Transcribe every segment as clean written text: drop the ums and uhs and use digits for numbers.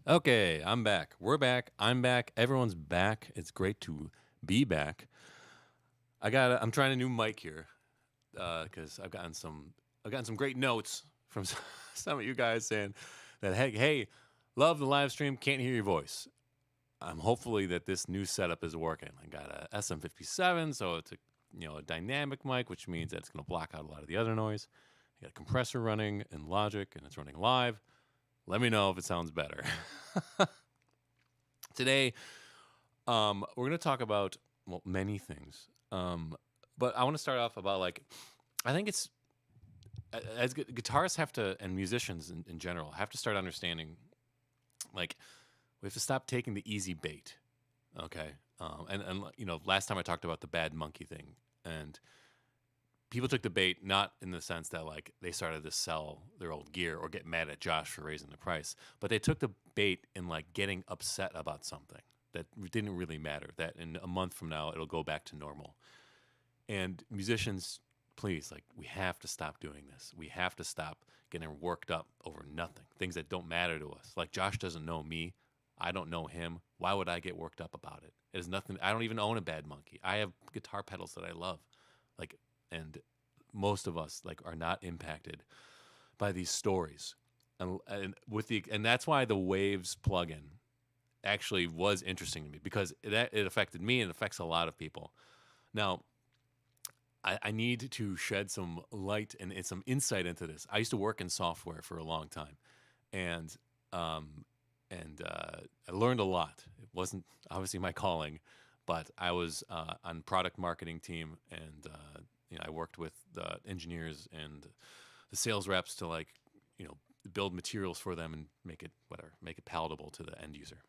Okay, I'm back. We're back. I'm back. Everyone's back. It's great to be back. I'm trying a new mic here because I've gotten some great notes from some of you guys saying that hey, love the live stream, can't hear your voice. Hopefully that this new setup is working. I got a SM57, so it's a dynamic mic, which means that it's going to block out a lot of the other noise. I got a compressor running in Logic, and it's running live. Let me know if it sounds better. Today, we're going to talk about many things, but I want to start off about I think it's as guitarists have to, and musicians in general have to start understanding, like, we have to stop taking the easy bait. Okay, and last time I talked about the bad monkey thing, and people took the bait not in the sense that like they started to sell their old gear or get mad at Josh for raising the price, but they took the bait in like getting upset about something that didn't really matter. That in a month from now it'll go back to normal. And musicians, please, like, we have to stop doing this. We have to stop getting worked up over nothing, things that don't matter to us. Like, Josh doesn't know me. I don't know him. Why would I get worked up about it? It is nothing. I don't even own a bad monkey. I have guitar pedals that I love. Like, and most of us like are not impacted by these stories. And that's why the Waves plugin actually was interesting to me, because it affected me and affects a lot of people. Now, I need to shed some light and some insight into this. I used to work in software for a long time, and um, I learned a lot. It wasn't obviously my calling, but I was on product marketing team, and I worked with the engineers and the sales reps to build materials for them and make it palatable to the end user.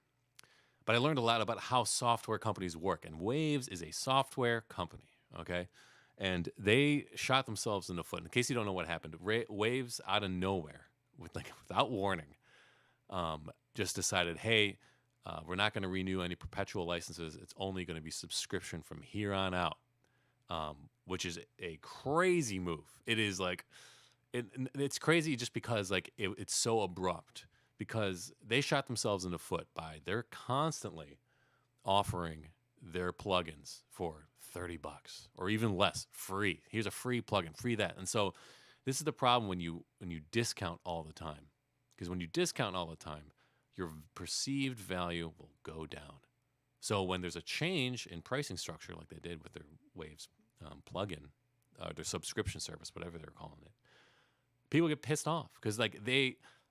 But I learned a lot about how software companies work, and Waves is a software company. Okay. And they shot themselves in the foot. In case you don't know what happened, Waves out of nowhere, without warning, just decided, hey, we're not going to renew any perpetual licenses. It's only going to be subscription from here on out, which is a crazy move. It is it's crazy just because it's so abrupt, because they shot themselves in the foot by they're constantly offering their plugins for $30 or even less, free. Here's a free plugin, free that. And so this is the problem when you discount all the time. Because when you discount all the time, your perceived value will go down. So when there's a change in pricing structure, like they did with their Waves plugin, their subscription service, whatever they're calling it, people get pissed off because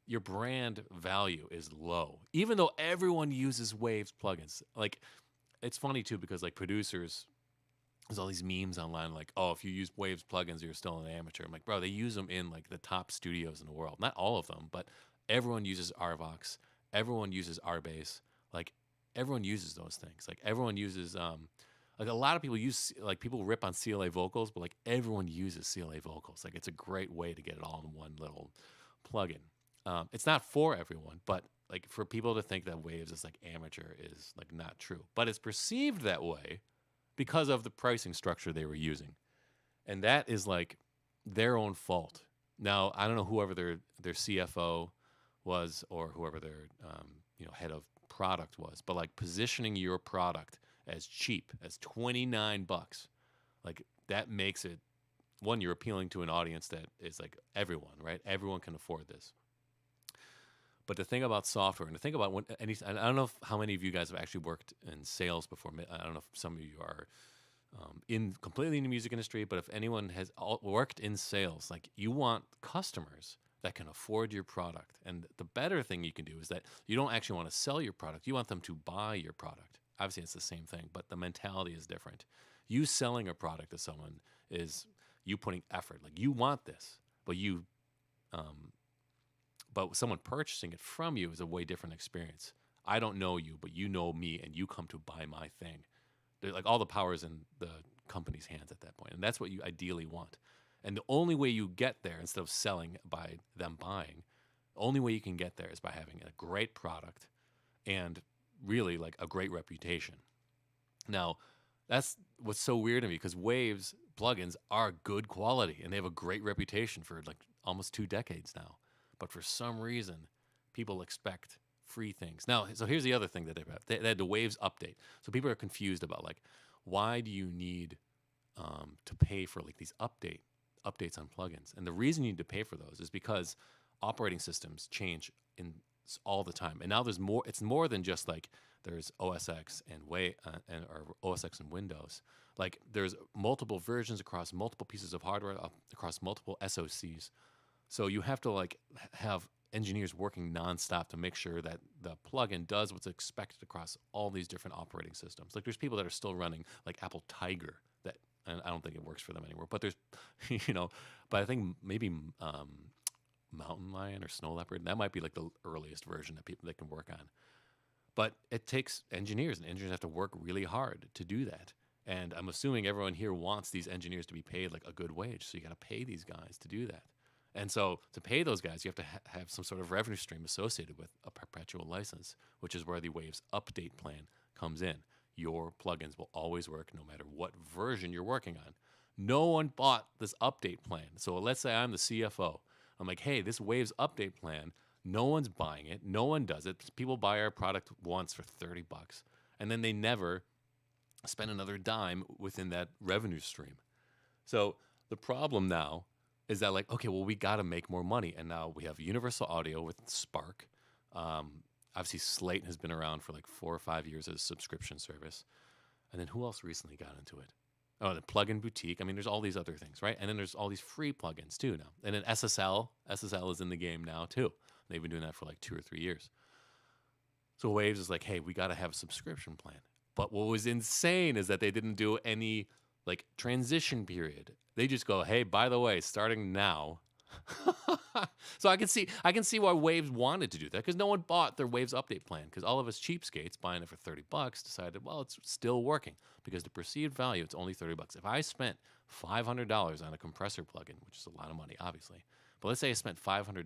your brand value is low, even though everyone uses Waves plugins. Like, it's funny too, because like producers, there's all these memes online like, oh, if you use Waves plugins, you're still an amateur. I'm like, bro, they use them in like the top studios in the world. Not all of them, but everyone uses RVox. Everyone uses RBass. Like, everyone uses those things. Like, everyone uses like a lot of people use, like, people rip on CLA vocals, but like everyone uses CLA vocals. Like, it's a great way to get it all in one little plugin. It's not for everyone, but like for people to think that Waves is like amateur is like not true. But it's perceived that way because of the pricing structure they were using. And that is like their own fault. Now, I don't know whoever their CFO was, or whoever their head of product was, but like positioning your product as cheap as $29, like that makes it, one, you're appealing to an audience that is like everyone, right? Everyone can afford this. But the thing about software, and the thing about I don't know how many of you guys have actually worked in sales before. I don't know if some of you are completely in the music industry, but if anyone has worked in sales, like, you want customers that can afford your product. And the better thing you can do is that you don't actually want to sell your product. You want them to buy your product. Obviously, it's the same thing, but the mentality is different. You selling a product to someone is you putting effort. Like, you want this, but but someone purchasing it from you is a way different experience. I don't know you, but you know me, and you come to buy my thing. Like, all the power is in the company's hands at that point, and that's what you ideally want. And the only way you get there, instead of selling by them buying, the only way you can get there is by having a great product and really like a great reputation. Now, that's what's so weird to me, because Waves plugins are good quality and they have a great reputation for like almost 2 decades now. But for some reason, people expect free things. Now, so here's the other thing that they had the Waves update. So people are confused about like, why do you need to pay for like these updates on plugins? And the reason you need to pay for those is because operating systems change all the time, and now there's more. It's more than just like there's OS X and or OS X and Windows. Like there's multiple versions across multiple pieces of hardware, across multiple SoCs. So you have to like have engineers working nonstop to make sure that the plugin does what's expected across all these different operating systems. Like there's people that are still running like Apple Tiger that, and I don't think it works for them anymore. But there's, but I think maybe Mountain Lion or Snow Leopard, that might be like the earliest version that people that can work on. But it takes engineers, and engineers have to work really hard to do that. And I'm assuming everyone here wants these engineers to be paid like a good wage. So you got to pay these guys to do that. And so to pay those guys, you have to have some sort of revenue stream associated with a perpetual license, which is where the Waves update plan comes in. Your plugins will always work no matter what version you're working on. No one bought this update plan. So let's say I'm the CFO. I'm like, hey, this Waves update plan, no one's buying it. No one does it. People buy our product once for $30, and then they never spend another dime within that revenue stream. So the problem now is that like, okay, well, we got to make more money. And now we have Universal Audio with Spark. Obviously, Slate has been around for like 4 or 5 years as a subscription service. And then who else recently got into it? Oh, the Plugin Boutique. I mean, there's all these other things, right? And then there's all these free plugins too now. And then SSL is in the game now too. They've been doing that for like 2 or 3 years. So Waves is like, hey, we got to have a subscription plan. But what was insane is that they didn't do any like transition period. They just go, hey, by the way, starting now. So I can see why Waves wanted to do that, because no one bought their Waves update plan, because all of us cheapskates buying it for $30 decided, well, it's still working, because the perceived value, it's only $30. If I spent $500 on a compressor plugin, which is a lot of money, obviously, but let's say I spent $500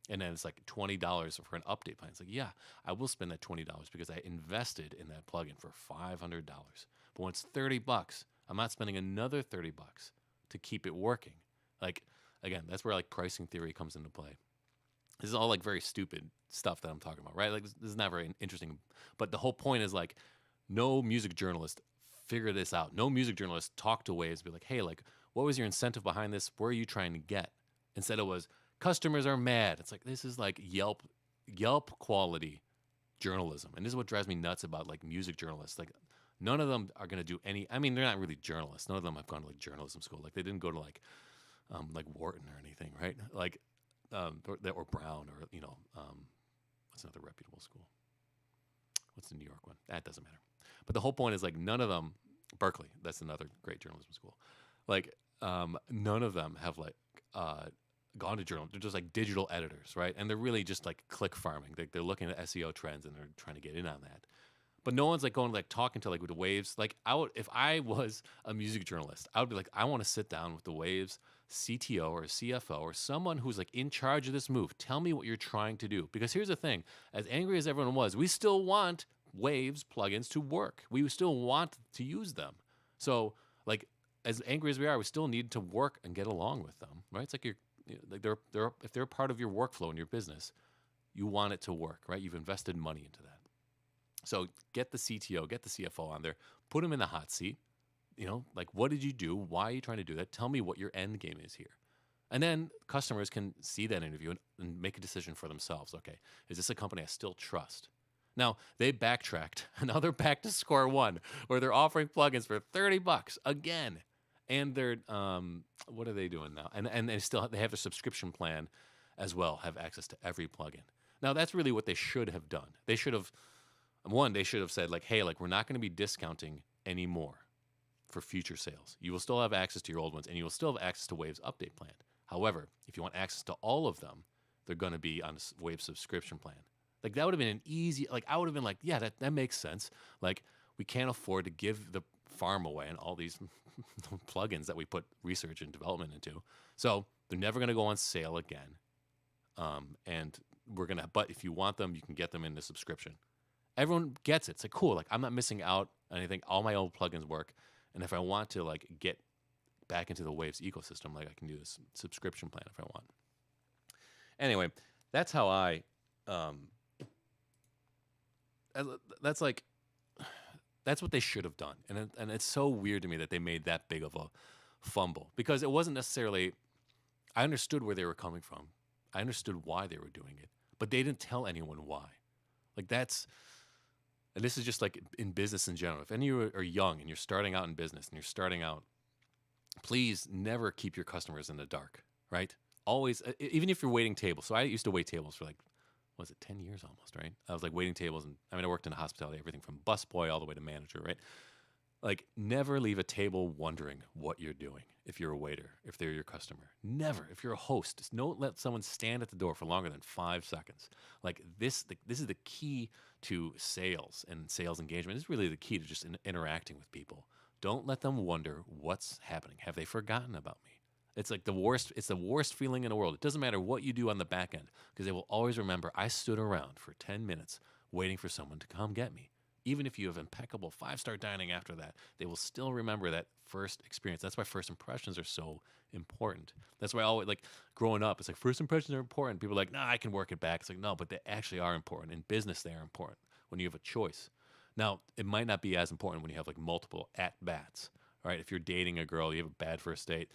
and then it's like $20 for an update plan. It's like, yeah, I will spend that $20 because I invested in that plugin for $500. But when it's $30, I'm not spending another $30 to keep it working. Like, again, that's where like pricing theory comes into play. This is all like very stupid stuff that I'm talking about, right? Like this is not very interesting. But the whole point is like, no music journalist figure this out. No music journalist talk to Waves, be like, hey, like, what was your incentive behind this? Where are you trying to get? Instead it was, customers are mad. It's like, this is like Yelp quality journalism. And this is what drives me nuts about like music journalists. Like none of them are going to do any, I mean, they're not really journalists. None of them have gone to like journalism school. Like they didn't go to like Wharton or anything, right? Like, or Brown or, what's another reputable school? What's the New York one? That doesn't matter. But the whole point is like none of them, Berkeley, that's another great journalism school. Like none of them have like gone to journal. They're just like digital editors, right? And they're really just like click farming. They're looking at SEO trends and they're trying to get in on that. But no one's like going like talking to like with the Waves. Like if I was a music journalist, I would be like, I want to sit down with the Waves CTO or CFO or someone who's like in charge of this move. Tell me what you're trying to do. Because here's the thing, as angry as everyone was, we still want Waves plugins to work. We still want to use them. So like as angry as we are, we still need to work and get along with them, right? It's like if they're part of your workflow in your business, you want it to work, right? You've invested money into that. So get the CTO, get the CFO on there, put them in the hot seat. Like, what did you do? Why are you trying to do that? Tell me what your end game is here. And then customers can see that interview and make a decision for themselves. Okay, is this a company I still trust? Now, they backtracked, and now they're back to square one, where they're offering plugins for $30 again. And they're, what are they doing now? And they have a subscription plan as well, have access to every plugin. Now, that's really what they should have done. They should have said like, hey, like we're not going to be discounting anymore for future sales. You will still have access to your old ones, and you will still have access to Waves update plan. However, if you want access to all of them, they're going to be on a Waves subscription plan. Like that would have been an easy, like I would have been like, yeah, that makes sense. Like we can't afford to give the farm away and all these plugins that we put research and development into. So they're never going to go on sale again. And but if you want them, you can get them in the subscription. Everyone gets it. It's like, cool. Like I'm not missing out on anything. All my old plugins work. And if I want to like get back into the Waves ecosystem, like I can do this subscription plan if I want. Anyway, that's how I uh, that's like that's what they should have done, and it's so weird to me that they made that big of a fumble because it wasn't necessarily. I understood where they were coming from. I understood why they were doing it, but they didn't tell anyone why. Like that's, and this is just like in business in general. If any of you are young and you're starting out in business and you're starting out, please never keep your customers in the dark, right? Always, even if you're waiting tables. So I used to wait tables for like, was it 10 years almost, right? I was like waiting tables. And I mean, I worked in hospitality, everything from busboy all the way to manager, right? Like, never leave a table wondering what you're doing if you're a waiter, if they're your customer. Never. If you're a host, just don't let someone stand at the door for longer than 5 seconds. Like, this is the key to sales and sales engagement. This is really the key to just interacting with people. Don't let them wonder what's happening. Have they forgotten about me? It's like the worst. It's the worst feeling in the world. It doesn't matter what you do on the back end because they will always remember I stood around for 10 minutes waiting for someone to come get me. Even if you have impeccable 5-star dining after that, they will still remember that first experience. That's why first impressions are so important. That's why I always like growing up, it's like first impressions are important. People are like, nah, I can work it back. It's like, no, but they actually are important. In business, they are important when you have a choice. Now, it might not be as important when you have like multiple at bats, right? If you're dating a girl, you have a bad first date,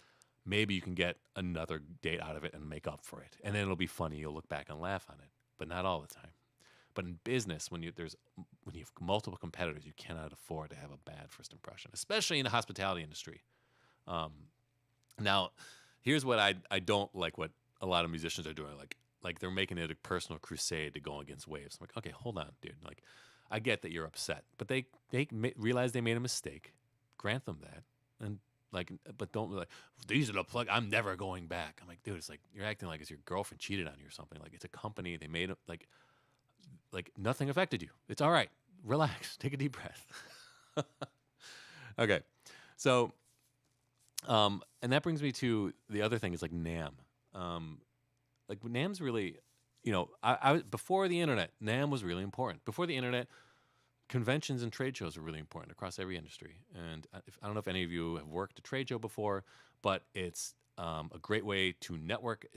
maybe you can get another date out of it and make up for it. And then it'll be funny. You'll look back and laugh on it, but not all the time. But in business, when you have multiple competitors, you cannot afford to have a bad first impression, especially in the hospitality industry. Um, now, here's what I don't like what a lot of musicians are doing. Like they're making it a personal crusade to go against waves. I'm like, okay, hold on, dude. Like, I get that you're upset, but they realize they made a mistake. Grant them that, and like, but don't be like these are the plug. I'm never going back. I'm like, dude, it's like you're acting like it's your girlfriend cheated on you or something. Like it's a company. They made it like nothing affected you. It's all right. Relax. Take a deep breath. Okay. So, and that brings me to the other thing is like NAMM. Like NAMM's really, I before the internet, NAMM was really important. Before the internet, conventions and trade shows are really important across every industry. And I don't know if any of you have worked a trade show before, but it's a great way to network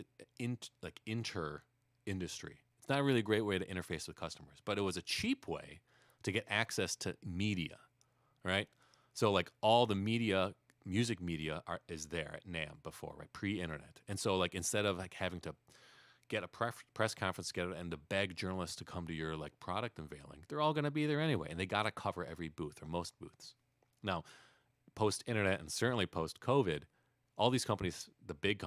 inter industry. It's not really a great way to interface with customers, but it was a cheap way to get access to media, right? So like all the media, music media is there at NAMM before, right? Pre-internet. And so like instead of like having to get a press conference together and to beg journalists to come to your like product unveiling, they're all going to be there anyway. And they got to cover every booth or most booths. Now, post-internet and certainly post-COVID, all these companies, the big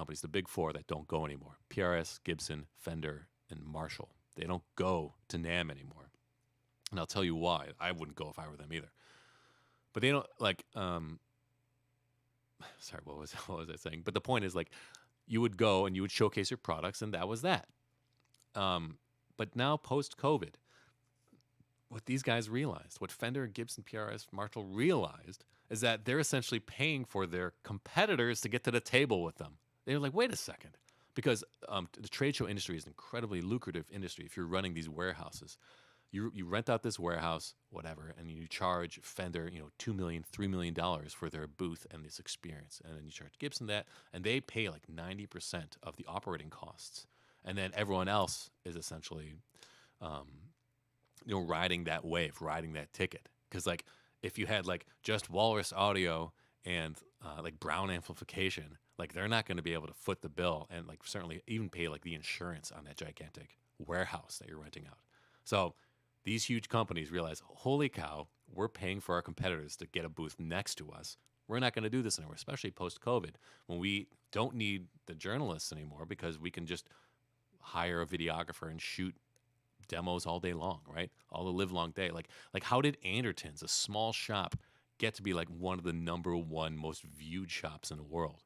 four that don't go anymore, PRS, Gibson, Fender, and Marshall, they don't go to NAMM anymore. And I'll tell you why. I wouldn't go if I were them either. But they don't like sorry, what was I saying? But the point is like you would go and you would showcase your products and that was that. But now post COVID, what these guys realized, what Fender, Gibson, PRS, Marshall realized is that they're essentially paying for their competitors to get to the table with them. They're like, wait a second. Because the trade show industry is an incredibly lucrative industry. If you're running these warehouses, you rent out this warehouse, whatever, and you charge Fender, $2 million, $3 million for their booth and this experience, and then you charge Gibson that, and they pay like 90% of the operating costs, and then everyone else is essentially, riding that wave, riding that ticket. Because like if you had like just Walrus audio and like Brown amplification, like they're not going to be able to foot the bill and like certainly even pay like the insurance on that gigantic warehouse that you're renting out. So these huge companies realize, holy cow, we're paying for our competitors to get a booth next to us. We're not going to do this anymore, especially post-COVID when we don't need the journalists anymore because we can just hire a videographer and shoot demos all day long, right? All the live long day. Like how did Anderton's, a small shop, get to be like one of the number one most viewed shops in the world?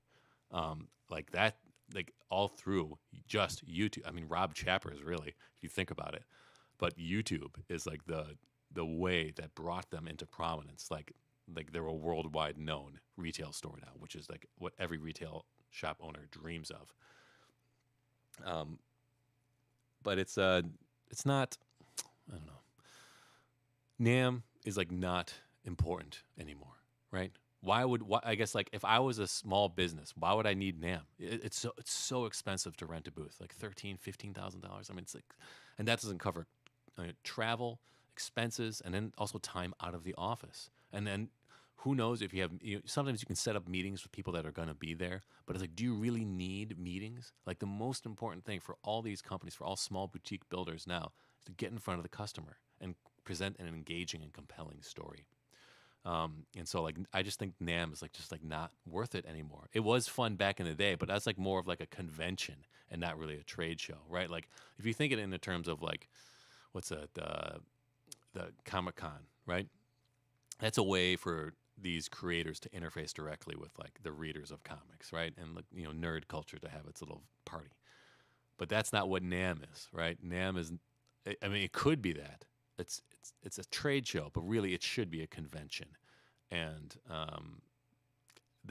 Like that, like all through just YouTube. I mean, Rob Chapper is really, if you think about it, but YouTube is like the way that brought them into prominence. Like they're a worldwide known retail store now, which is like what every retail shop owner dreams of. But it's not, I don't know. NAMM is like not important anymore, right? Why I guess like if I was a small business, why would I need NAMM? It's so expensive to rent a booth, like $13,000, $15,000. I mean, it's like, and that doesn't cover travel. expenses, and then also time out of the office. And then who knows if you have, sometimes you can set up meetings with people that are going to be there, but it's like, do you really need meetings? Like the most important thing for all these companies, for all small boutique builders now, is to get in front of the customer and present an engaging and compelling story. And so like, I just think NAMM is like, just like not worth it anymore. It was fun back in the day, but that's like more of like a convention and not really a trade show, right? Like if you think it in the terms of like, what's that, the Comic-Con, right? That's a way for these creators to interface directly with like the readers of comics, right? And like, nerd culture to have its little party. But that's not what NAMM is, right? NAMM is, I mean, it could be that. It's a trade show, but really it should be a convention, and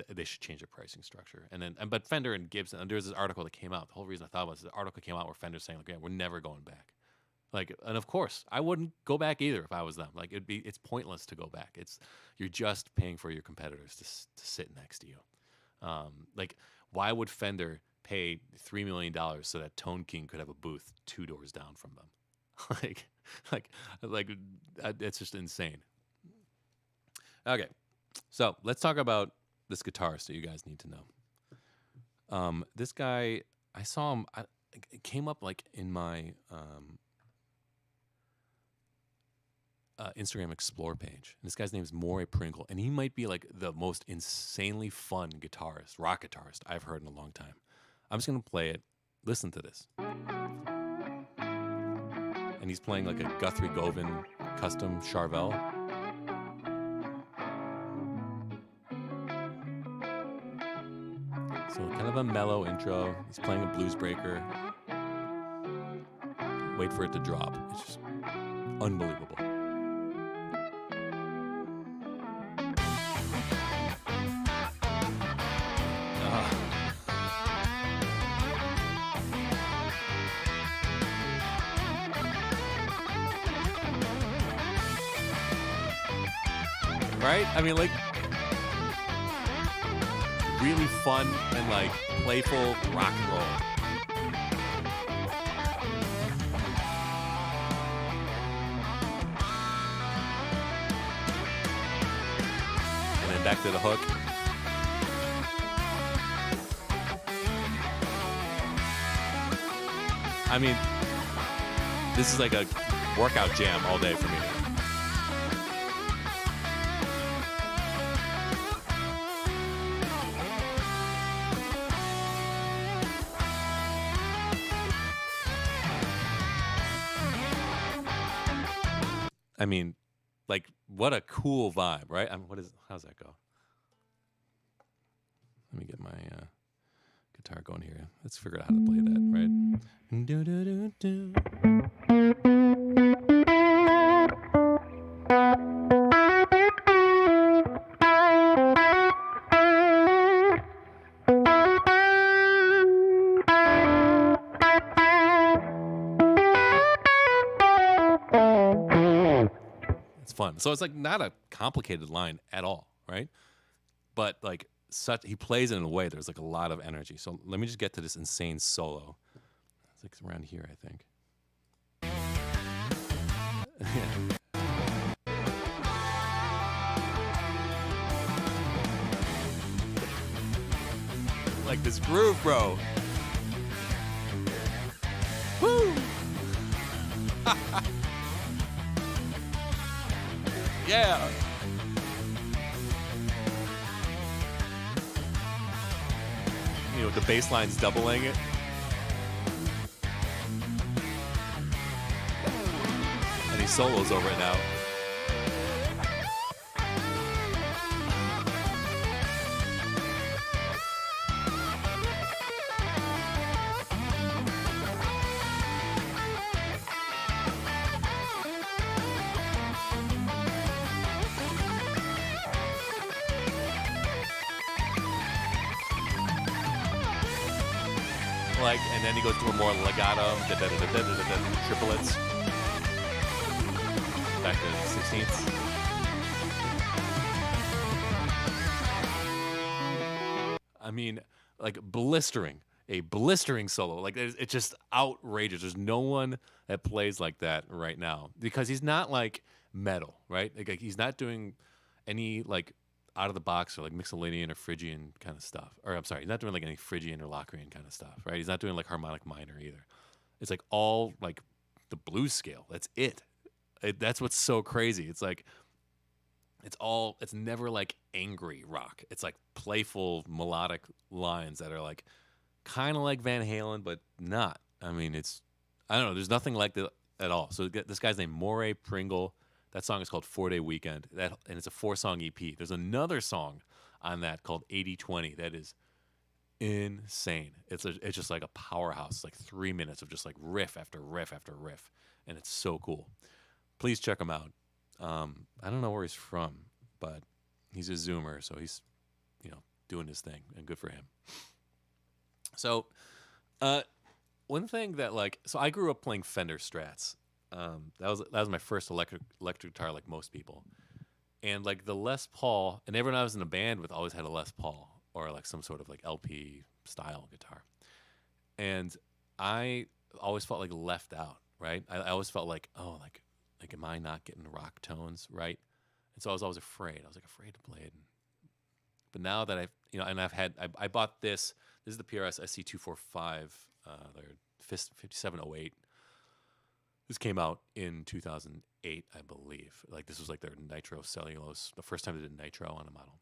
they should change their pricing structure. And then, but Fender and Gibson, and there's this article that came out. The whole reason I thought about this, the article came out where Fender's saying, like, yeah, we're never going back. Like, and of course, I wouldn't go back either if I was them. Like, it's pointless to go back. You're just paying for your competitors to sit next to you. Like, why would Fender pay $3 million so that Tone King could have a booth 2 doors down from them? like it's just insane. Okay, so let's talk about this guitarist that you guys need to know. This guy, I saw him. It came up like in my Instagram Explore page. And this guy's name is Moray Pringle, and he might be like the most insanely fun guitarist, rock guitarist I've heard in a long time. I'm just gonna play it. Listen to this. And he's playing like a Guthrie Govan custom Charvel. So kind of a mellow intro. He's playing a blues breaker. Wait for it to drop. It's just unbelievable. Right? I mean, like, really fun and like playful rock and roll. And then back to the hook. I mean, this is like a workout jam all day for me. I mean, like, what a cool vibe, right? I mean, how's that go? Let me get my guitar going here. Let's figure out how to play that, right? Do, do, do, do. Fun. So it's like not a complicated line at all, right? But like he plays it in a way there's like a lot of energy. So let me just get to this insane solo. It's like around here, I think. Like this groove, bro. Woo! Yeah. The bass line's doubling it. And he solos over it now. Like, and then he goes to a more legato, triplets, back to 16ths. I mean, like blistering. a blistering solo. Like it's just outrageous. There's no one that plays like that right now because he's not like metal, right? Like he's not doing any like out of the box or like Mixolydian or Phrygian kind of stuff. Or I'm sorry, he's not doing like any Phrygian or Locrian kind of stuff, right? He's not doing like harmonic minor either. It's like all like the blues scale. That's it. That's what's so crazy. It's like it's never like angry rock. It's like playful melodic lines that are like kind of like Van Halen, but not. I mean, I don't know. There's nothing like that at all. So this guy's named Moray Pringle. That song is called 4-Day Weekend. And it's a 4-song EP. There's another song on that called 80/20 that is insane. It's just like a powerhouse. It's like 3 minutes of just like riff after riff after riff, and it's so cool. Please check him out. I don't know where he's from, but he's a Zoomer, so he's doing his thing, and good for him. So, one thing that so I grew up playing Fender Strats. That was my first electric guitar, like most people, and like the Les Paul, and everyone I was in a band with always had a Les Paul or like some sort of like LP style guitar, and I always felt like left out, right? I always felt like, oh, like am I not getting rock tones right? And so I was always afraid. I was like afraid to play it. But now that I bought this. This is the PRS SC245, their 5708. This came out in 2008, I believe. Like this was like their nitro cellulose, the first time they did nitro on a model.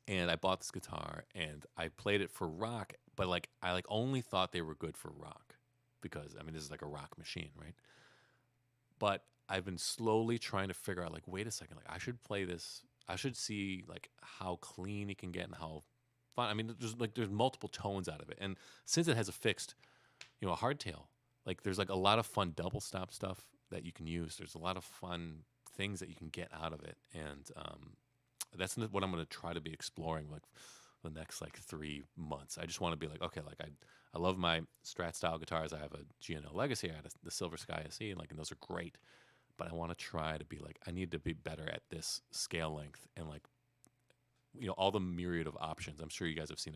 And I bought this guitar and I played it for rock, but like I like only thought they were good for rock because I mean this is like a rock machine, right? But I've been slowly trying to figure out like, wait a second, like I should play this. I should see like how clean it can get and how fun. I mean, there's multiple tones out of it, and since it has a fixed, a hardtail, like there's like a lot of fun double stop stuff that you can use. There's a lot of fun things that you can get out of it, and that's what I'm going to try to be exploring like the next like 3 months. I just want to be like, okay, like I love my Strat style guitars. I have a G&L Legacy. I had the Silver Sky SE, and those are great. But I want to try to be like, I need to be better at this scale length and like, all the myriad of options. I'm sure you guys have seen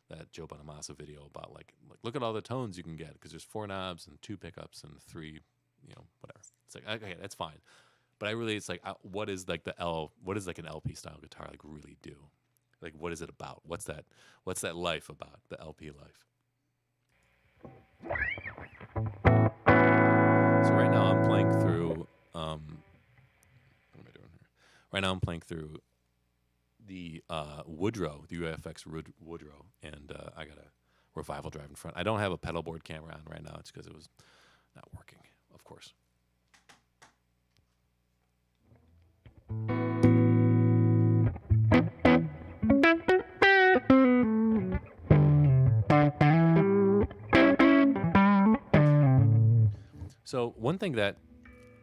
that Joe Bonamassa video about like look at all the tones you can get because there's 4 knobs and 2 pickups and 3, whatever. It's like, okay, that's fine. But it's like, what is like what does like an LP style guitar like really do? Like, what is it about? What's that life about, the LP life? So right now I'm playing through, what am I doing here? Right now I'm playing through the Woodrow, the UFX Woodrow, and I got a revival drive in front. I don't have a pedal board camera on right now. It's because it was not working, of course. So one thing that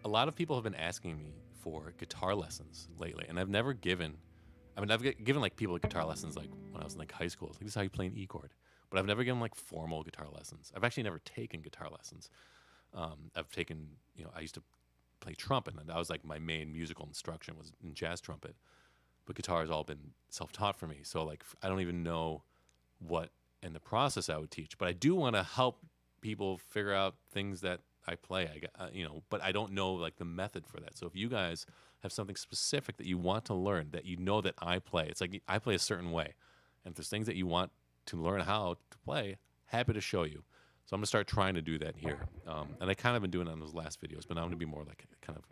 a lot of people have been asking me for guitar lessons lately, and I've never given. I've given like people guitar lessons like when I was in like high school. Like, this is how you play an E chord, but I've never given like formal guitar lessons. I've actually never taken guitar lessons. I've taken, I used to play trumpet, and that was like my main musical instruction was in jazz trumpet. But guitar has all been self-taught for me, so like I don't even know what in the process I would teach. But I do want to help people figure out things that I play, but I don't know like the method for that. So if you guys have something specific that you want to learn that that I play, it's like I play a certain way, and if there's things that you want to learn how to play, happy to show you. So I'm gonna start trying to do that here, and I kind of been doing it on those last videos, but now I'm gonna be more like kind of,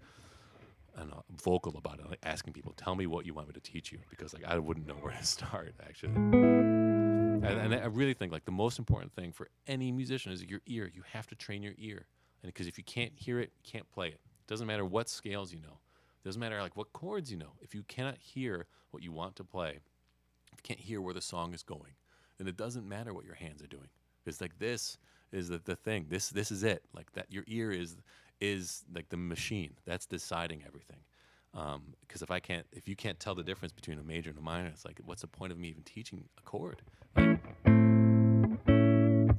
I don't know, vocal about it, like asking people, tell me what you want me to teach you, because like I wouldn't know where to start actually. And I really think like the most important thing for any musician is your ear. You have to train your ear. And because if you can't hear it, you can't play it. It doesn't matter what scales you know. It doesn't matter like what chords you know. If you cannot hear what you want to play, if you can't hear where the song is going, then it doesn't matter what your hands are doing. Because like this is the thing. This is it. Like that, your ear is like the machine that's deciding everything. Because if you can't tell the difference between a major and a minor, it's like, what's the point of me even teaching a chord? Like,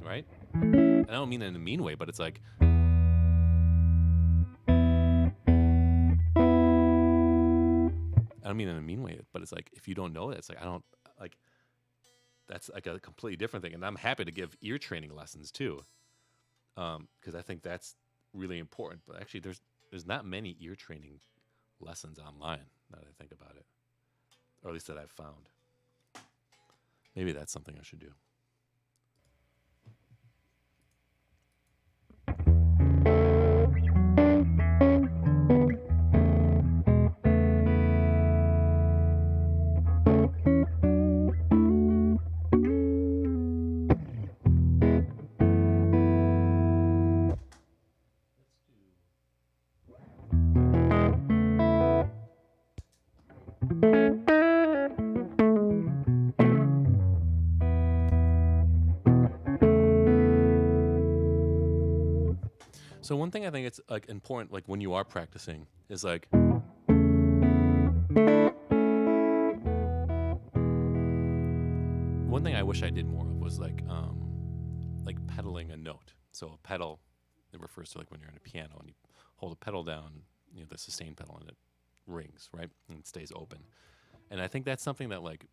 right? And I don't mean it in a mean way, but it's like. I don't mean in a mean way, but it's like if you don't know that, it's like I don't like. that's like a completely different thing. And I'm happy to give ear training lessons too, because I think that's really important. But actually, there's not many ear training lessons online that I think about it, or at least that I've found. Maybe that's something I should do. So one thing I think it's like important, like when you are practicing, is like one thing I wish I did more of was like pedaling a note. So a pedal, it refers to like when you're in a piano and you hold a pedal down, you know, the sustain pedal, and it rings, right, and it stays open. And I think that's something that like,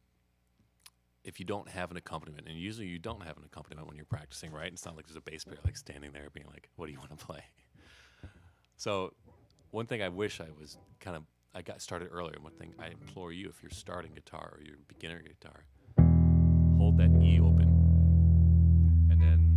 if you don't have an accompaniment, and usually you don't have an accompaniment when you're practicing, right? It's not like there's a bass player like standing there being like, "What do you want to play?" So, one thing I wish I got started earlier. One thing I implore you, if you're starting guitar or you're beginner guitar, hold that E open, and then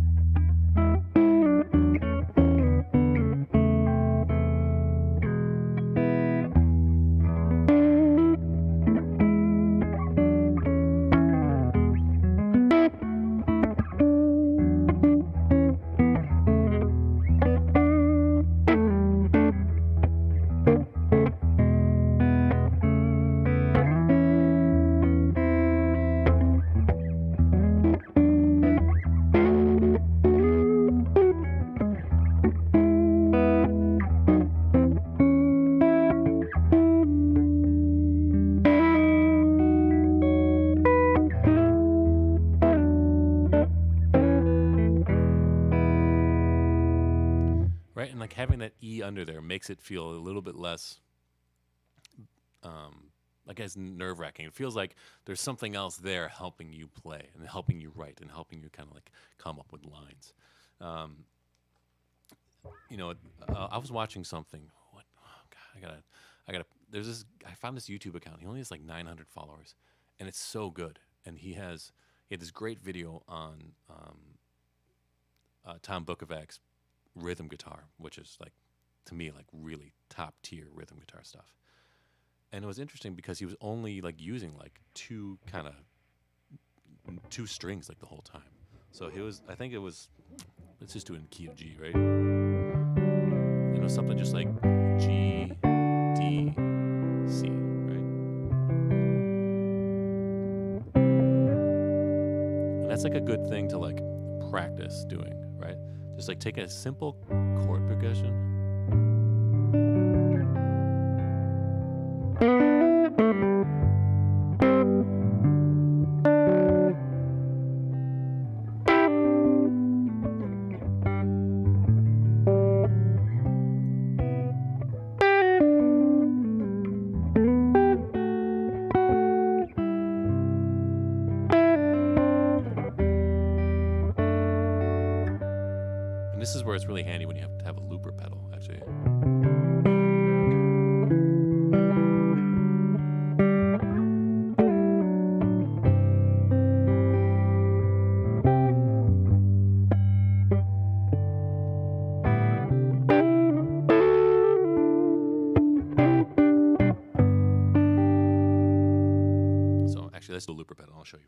right, and like having that E under there makes it feel a little bit less, like as nerve-wracking. It feels like there's something else there helping you play and helping you write and helping you kind of like come up with lines. You know, I was watching something. What? Oh God, I gotta. There's this. I found this YouTube account. He only has like 900 followers, and it's so good. And he had this great video on Tom Bukovac's rhythm guitar, which is like, to me, like really top tier rhythm guitar stuff. And it was interesting because he was only like using like two strings like the whole time. So I think it was, let's just do it in key of G, right? And it was something just like G, D, C, right? And that's like a good thing to like practice doing, right? Just like take a simple chord progression. This is where it's really handy when you have to have a looper pedal, actually. So actually, let's do a looper pedal. I'll show you.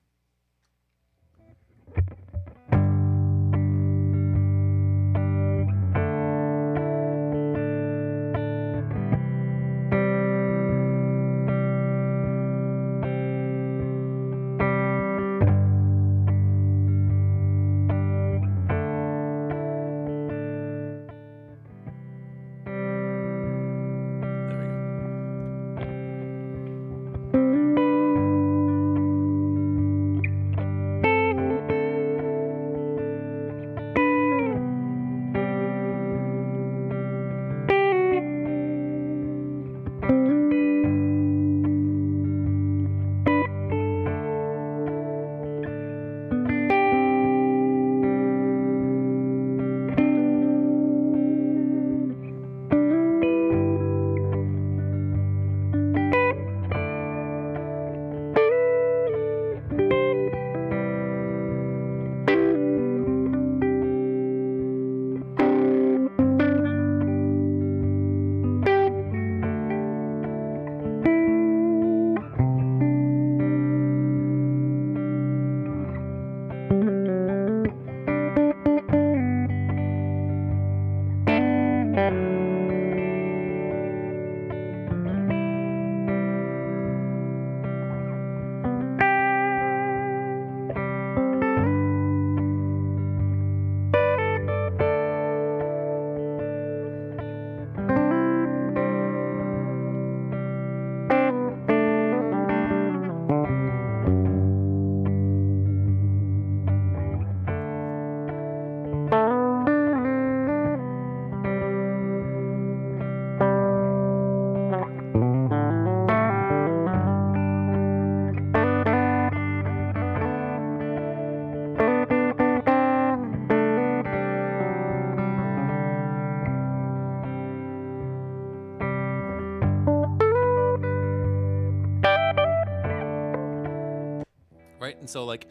And so like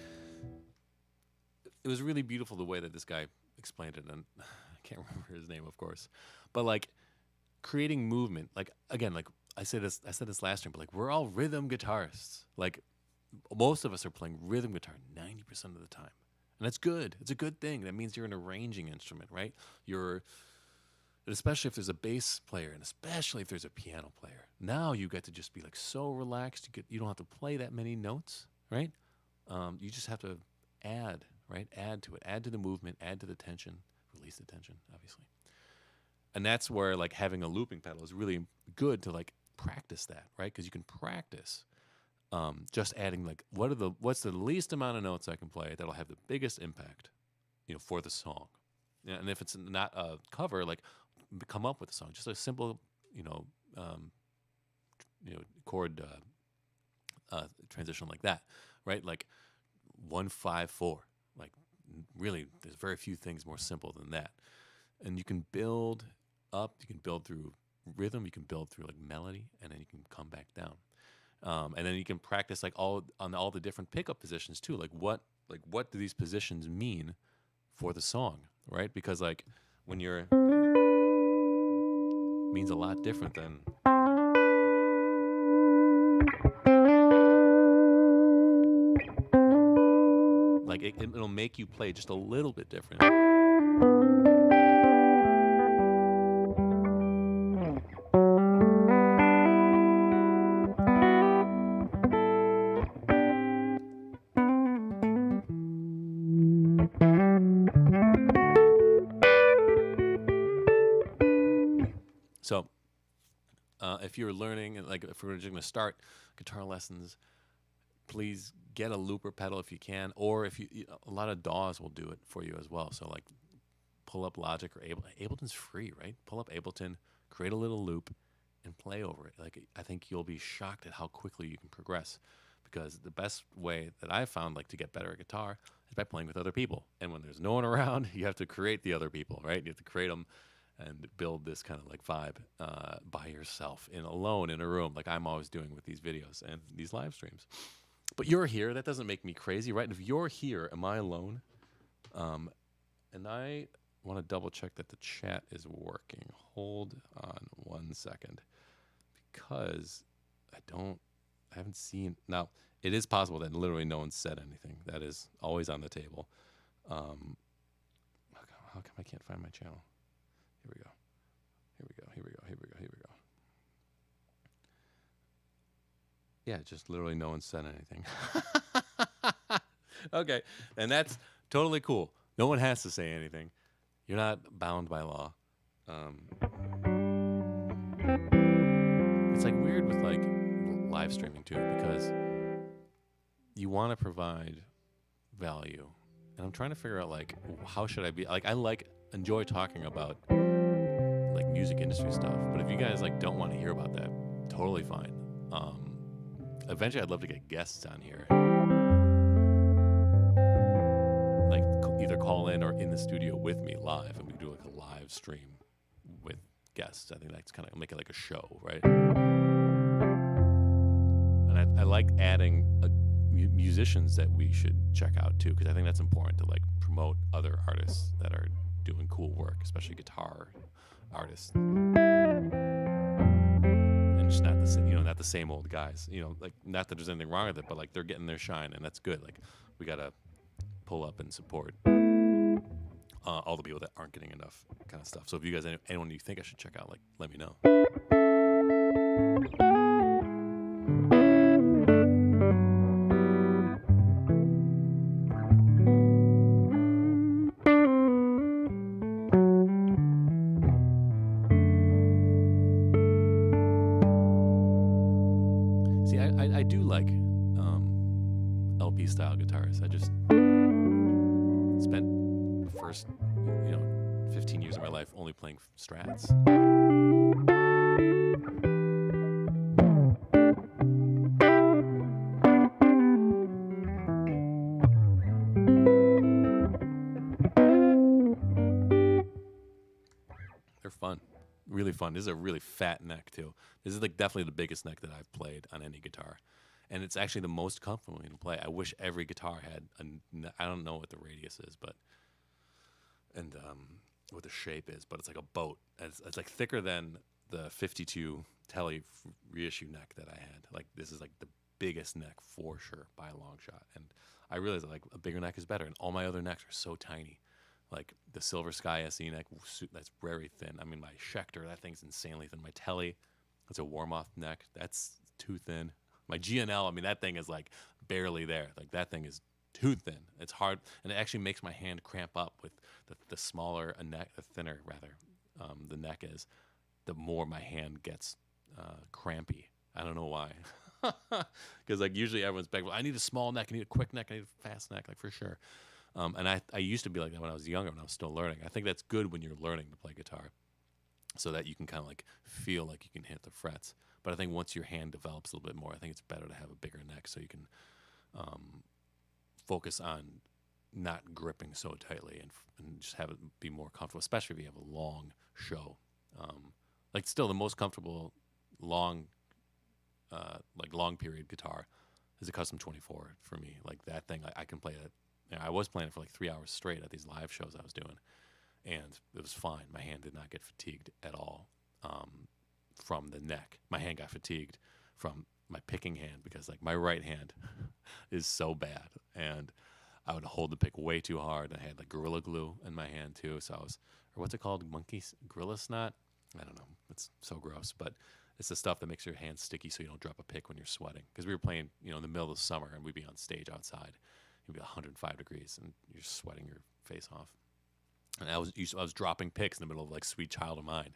it was really beautiful the way that this guy explained it, and I can't remember his name, of course, but like creating movement. Like again, like I said this last time, but like we're all rhythm guitarists. Like most of us are playing rhythm guitar 90% of the time, and that's good. It's a good thing. That means you're an arranging instrument, right? And especially if there's a bass player, and especially if there's a piano player. Now you get to just be like so relaxed. You don't have to play that many notes, right? You just have to add, right? Add to it. Add to the movement. Add to the tension. Release the tension, obviously. And that's where like having a looping pedal is really good to like practice that, right? Because you can practice just adding like what's the least amount of notes I can play that'll have the biggest impact, for the song. Yeah, and if it's not a cover, like come up with a song, just a simple, chord transition like that, right? Like 1-5-4. Like really, there's very few things more simple than that. And you can build up. You can build through rhythm. You can build through like melody, and then you can come back down. And then you can practice like all the different pickup positions too. Like what do these positions mean for the song, right? Because like when you're means a lot different than like it'll make you play just a little bit different. So if you're learning, like if we're just going to start guitar lessons, please get a looper pedal if you can, or if a lot of DAWs will do it for you as well. So like pull up Logic or Ableton's free, right? Pull up Ableton, create a little loop, and play over it. Like I think you'll be shocked at how quickly you can progress, because the best way that I've found like to get better at guitar is by playing with other people. And when there's no one around, you have to create the other people, right? You have to create them and build this kind of like vibe by yourself, alone in a room, like I'm always doing with these videos and these live streams. But you're here. That doesn't make me crazy, right? And if you're here, am I alone? And I want to double check that the chat is working. Hold on 1 second, because I haven't seen. Now, it is possible that literally no one said anything. That is always on the table. How come I can't find my channel? Here we go. Yeah, just literally no one said anything. Okay, and that's totally cool. No one has to say anything. You're not bound by law. It's like weird with like live streaming too, because you want to provide value, and I'm trying to figure out like how should I be like enjoy talking about like music industry stuff, but if you guys like don't want to hear about that, totally fine. Eventually I'd love to get guests on here, like either call in or in the studio with me live, and we do like a live stream with guests. I think that's kind of make it like a show, right? And I like adding musicians that we should check out too, because I think that's important to like promote other artists that are doing cool work, especially guitar artists, and just not the same old guys. Like not that there's anything wrong with it, but like they're getting their shine, and that's good. Like we gotta pull up and support all the people that aren't getting enough kind of stuff. So if you guys, anyone you think I should check out, like let me know. I do like LP style guitars. I just spent the first 15 years of my life only playing Strats. They're fun. Really fun. This is a really fat neck too. This is like definitely the biggest neck that I've played on any guitar. and it's actually the most comfortable to play. I wish every guitar had I don't know what the radius is, but and what the shape is, but it's like a boat. It's like thicker than the 52 Tele reissue neck that I had. Like this is like the biggest neck for sure by a long shot, and I realized that like a bigger neck is better, and all my other necks are so tiny. Like the Silver Sky SE neck, that's very thin. I mean, my Schecter, that thing's insanely thin. My Tele, that's a warm-off neck, that's too thin. My GNL, I mean, that thing is like barely there. Like that thing is too thin. It's hard, and it actually makes my hand cramp up with the smaller a neck, the thinner rather, the neck is, the more my hand gets crampy. I don't know why. Because like usually everyone's back, well, I need a small neck, I need a quick neck, I need a fast neck, like for sure. And I used to be like that when I was younger, when I was still learning. I think that's good when you're learning to play guitar, so that you can kind of like feel like you can hit the frets. But I think once your hand develops a little bit more, I think it's better to have a bigger neck so you can focus on not gripping so tightly and just have it be more comfortable, especially if you have a long show. Like still the most comfortable long period guitar is a Custom 24 for me. Like that thing, I can play it. You know, I was playing it for like 3 hours straight at these live shows I was doing, and it was fine. My hand did not get fatigued at all from the neck. My hand got fatigued from my picking hand because like my right hand is so bad, and I would hold the pick way too hard. I had like Gorilla Glue in my hand too, so I was, or what's it called, Gorilla Snot? I don't know. It's so gross, but it's the stuff that makes your hands sticky so you don't drop a pick when you're sweating. Because we were playing, you know, in the middle of the summer, and we'd be on stage outside. It'd be 105 degrees, and you're sweating your face off. And I was dropping picks in the middle of like Sweet Child of Mine,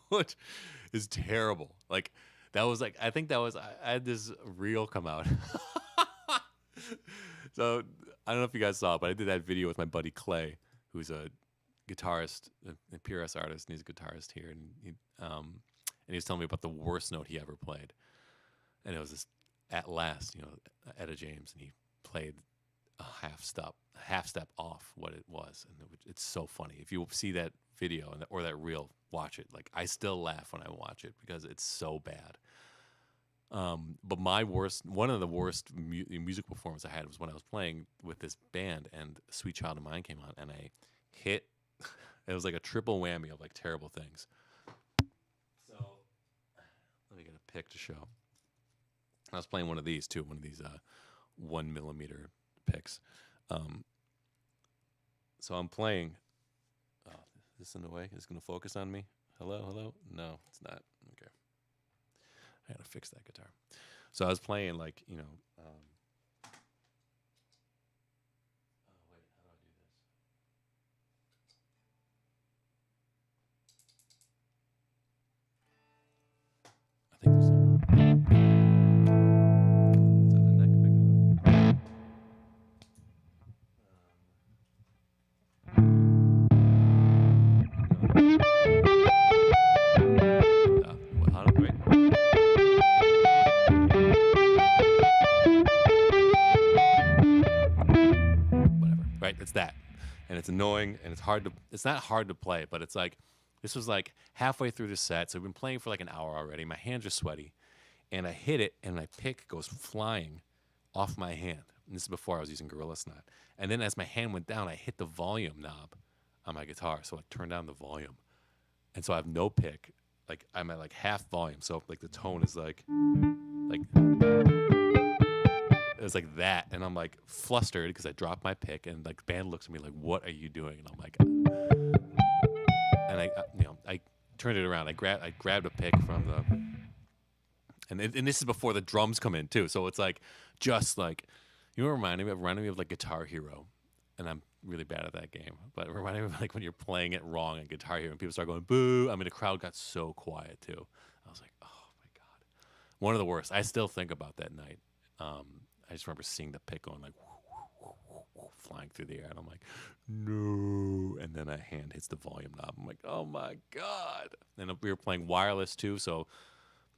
which is terrible. Like that was like, I think that was, I had this reel come out. So I don't know if you guys saw it, but I did that video with my buddy Clay, who's a guitarist, a PRS artist, and he's a guitarist here, and he was telling me about the worst note he ever played, and it was this At Last, you know, Etta James, and he played a half step off what it was, and it's so funny. If you see that video or that reel, watch it. Like I still laugh when I watch it because it's so bad. But one of the worst music performances I had was when I was playing with this band, and Sweet Child of Mine came on, and I hit. It was like a triple whammy of like terrible things. So let me get a pick to show. I was playing one of these too, one of these 1 millimeter picks. So I'm playing. Oh, is this in the way? Is it going to focus on me? Hello? No, it's not. Okay. I gotta fix that guitar. So I was playing like, you know, oh wait, how do I do this? I think there's is that a neck pickup? How do wait? Whatever. Right, it's that. And it's annoying, and it's not hard to play, but it's like, this was like halfway through the set, so we've been playing for like an hour already. My hands are sweaty, and I hit it, and my pick goes flying off my hand. And this is before I was using Gorilla Snot. And then as my hand went down, I hit the volume knob on my guitar, so I turned down the volume. And so I have no pick. Like I'm at like half volume, so like the tone is like it's like that, and I'm like flustered because I dropped my pick, and like the band looks at me like, "What are you doing?" And I'm like, and I turned it around. I grabbed a pick from the, and this is before the drums come in too. So it's like just like, you know, reminding me of like Guitar Hero, and I'm really bad at that game, but it reminded me of like when you're playing it wrong in Guitar Hero and people start going boo. I mean, the crowd got so quiet too. I was like, oh my god, one of the worst. I still think about that night. I just remember seeing the pick going like flying through the air, and I'm like, no. And then a hand hits the volume knob. I'm like, oh my god. And we were playing wireless too, so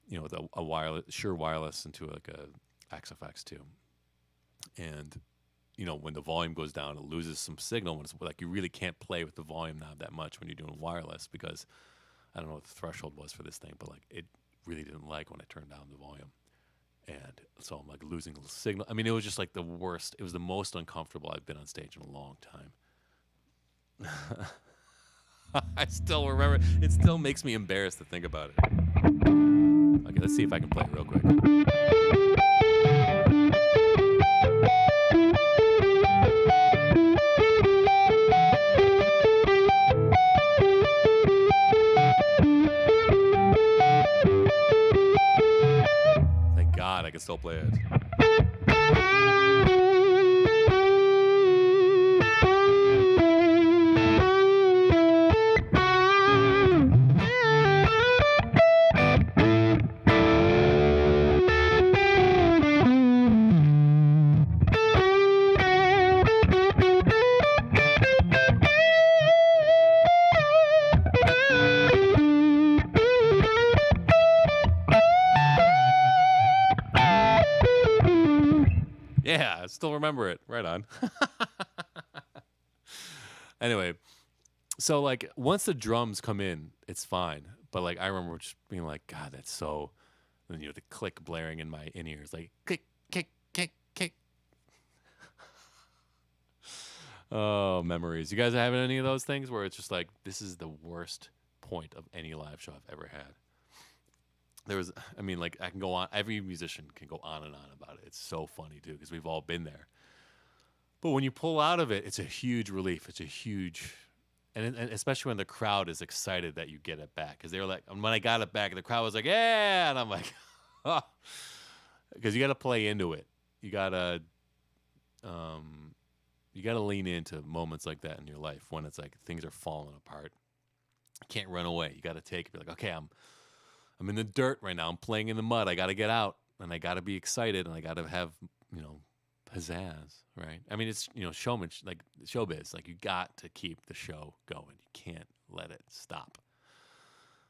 you know, with a wireless, Shure wireless into like a XFX too, and you know, when the volume goes down, it loses some signal. When it's like you really can't play with the volume knob that much when you're doing wireless, because I don't know what the threshold was for this thing, but like it really didn't like when I turned down the volume. And so I'm like losing the signal. I mean, it was just like the worst. It was the most uncomfortable I've been on stage in a long time. I still remember. It still makes me embarrassed to think about it. Okay, let's see if I can play it real quick. Thank God I can still play it. Yeah, I still remember it. Right on. Anyway, so like once the drums come in, it's fine. But like I remember just being like, God, that's so. And the click blaring in my in ears, like click, kick, kick, kick. Oh, memories. You guys having any of those things where it's just like this is the worst point of any live show I've ever had? There was, I mean, like I can go on. Every musician can go on and on about it. It's so funny too because we've all been there. But when you pull out of it, it's a huge relief. It's a huge, and especially when the crowd is excited that you get it back. Because they were like, when I got it back, the crowd was like, yeah, and I'm like, because you got to play into it. You got to lean into moments like that in your life when it's like things are falling apart. You can't run away. You got to take it. Be like, okay, I'm in the dirt right now. I'm playing in the mud. I got to get out, and I got to be excited, and I got to have pizzazz, right? I mean, it's showman, like showbiz. Like you got to keep the show going. You can't let it stop.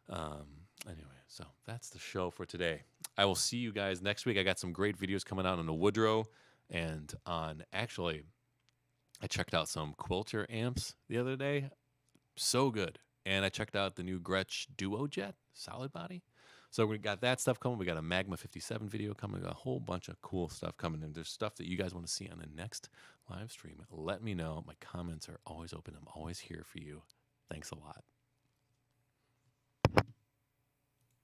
Anyway, so that's the show for today. I will see you guys next week. I got some great videos coming out on the Woodrow and on actually. I checked out some Quilter amps the other day. So good. And I checked out the new Gretsch Duo Jet solid body. So we got that stuff coming. We got a Magma 57 video coming. We got a whole bunch of cool stuff coming. And there's stuff that you guys want to see on the next live stream. Let me know. My comments are always open. I'm always here for you. Thanks a lot.